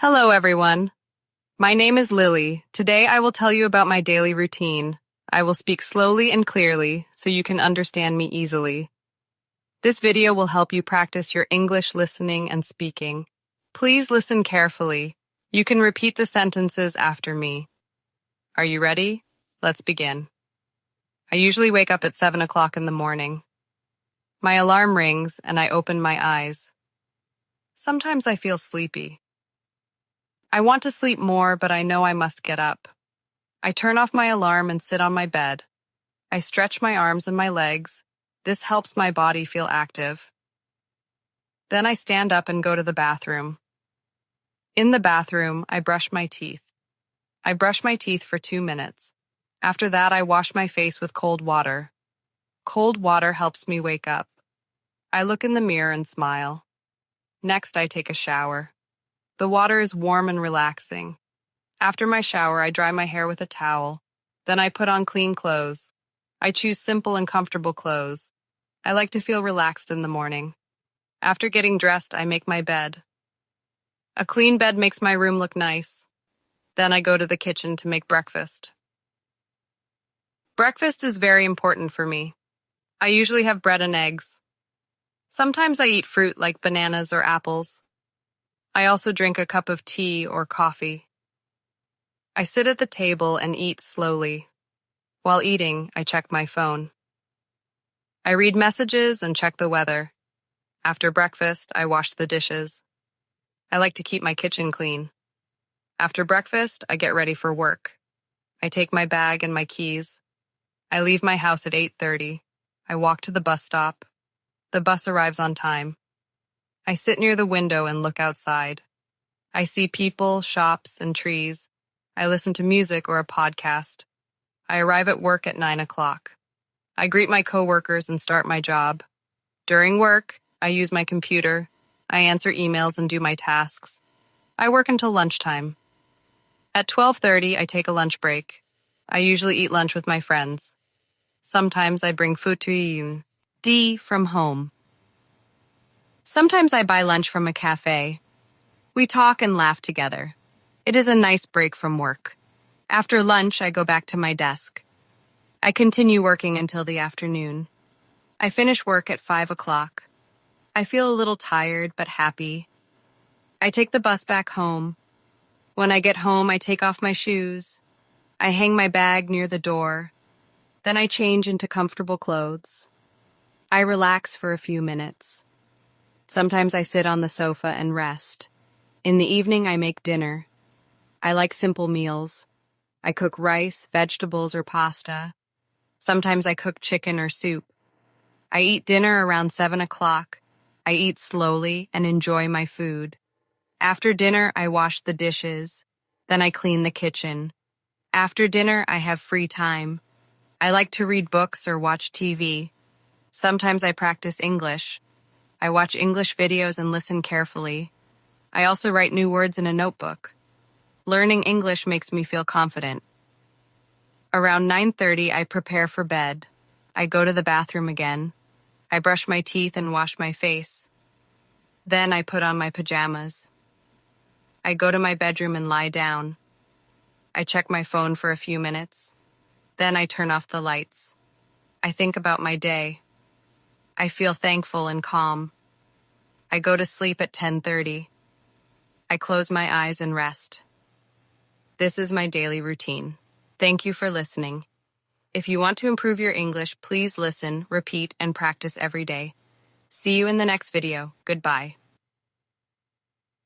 Hello, everyone. My name is Lily. Today I will tell you about my daily routine. I will speak slowly and clearly so you can understand me easily. This video will help you practice your English listening and speaking. Please listen carefully. You can repeat the sentences after me. Are you ready? Let's begin. I usually wake up at 7 o'clock in the morning. My alarm rings and I open my eyes. Sometimes I feel sleepy. I want to sleep more, but I know I must get up. I turn off my alarm and sit on my bed. I stretch my arms and my legs. This helps my body feel active. Then I stand up and go to the bathroom. In the bathroom, I brush my teeth. I brush my teeth for 2 minutes. After that, I wash my face with cold water. Cold water helps me wake up. I look in the mirror and smile. Next, I take a shower. The water is warm and relaxing. After my shower, I dry my hair with a towel. Then I put on clean clothes. I choose simple and comfortable clothes. I like to feel relaxed in the morning. After getting dressed, I make my bed. A clean bed makes my room look nice. Then I go to the kitchen to make breakfast. Breakfast is very important for me. I usually have bread and eggs. Sometimes I eat fruit like bananas or apples. I also drink a cup of tea or coffee. I sit at the table and eat slowly. While eating, I check my phone. I read messages and check the weather. After breakfast, I wash the dishes. I like to keep my kitchen clean. After breakfast, I get ready for work. I take my bag and my keys. I leave my house at 8:30. I walk to the bus stop. The bus arrives on time. I sit near the window and look outside. I see people, shops, and trees. I listen to music or a podcast. I arrive at work at 9 o'clock. I greet my coworkers and start my job. During work, I use my computer. I answer emails and do my tasks. I work until lunchtime. At 12:30, I take a lunch break. I usually eat lunch with my friends. Sometimes I bring food from home. Sometimes I buy lunch from a cafe. We talk and laugh together. It is a nice break from work. After lunch, I go back to my desk. I continue working until the afternoon. I finish work at 5 o'clock. I feel a little tired but happy. I take the bus back home. When I get home, I take off my shoes. I hang my bag near the door. Then I change into comfortable clothes. I relax for a few minutes. Sometimes I sit on the sofa and rest. In the evening, I make dinner. I like simple meals. I cook rice, vegetables, or pasta. Sometimes I cook chicken or soup. I eat dinner around 7 o'clock. I eat slowly and enjoy my food. After dinner, I wash the dishes. Then I clean the kitchen. After dinner, I have free time. I like to read books or watch TV. Sometimes I practice English. I watch English videos and listen carefully. I also write new words in a notebook. Learning English makes me feel confident. Around 9:30, I prepare for bed. I go to the bathroom again. I brush my teeth and wash my face. Then I put on my pajamas. I go to my bedroom and lie down. I check my phone for a few minutes. Then I turn off the lights. I think about my day. I feel thankful and calm. I go to sleep at 10:30. I close my eyes and rest. This is my daily routine. Thank you for listening. If you want to improve your English, please listen, repeat, and practice every day. See you in the next video. Goodbye.